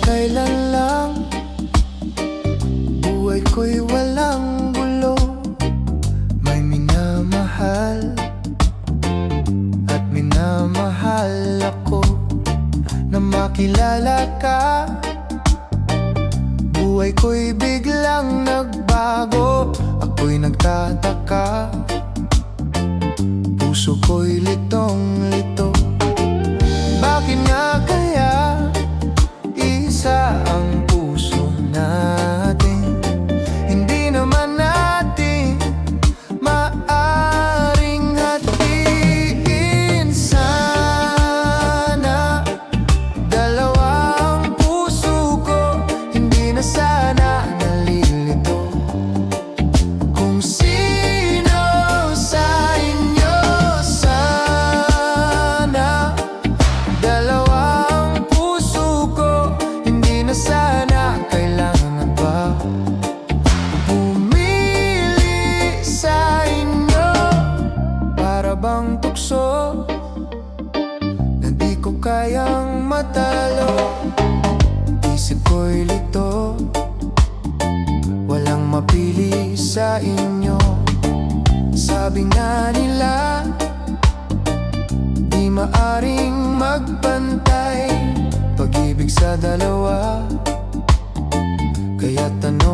kailan lang buhay ko'y walang gulo. May minamahal at minamahal ako. Na makilala ka, buhay ko'y biglang nagbago. Ako'y nagtataka, puso ko'y litong-lito. Bakit nga kaya isa ang puso natin? Hindi naman natin maaring hatiin. Sana dalawa ang puso ko, hindi na sana nalilito. Kung sino sa inyo sana dalawa ang puso ko, hindi na sana kailangan pa pumili sa inyo. Para bang tukso na di ko kayang matalo. Isip ko'y lito, walang mapili sa inyo. Sabi nga nila, di maaring magpantay pag-ibig sa dalawa. Kaya tanong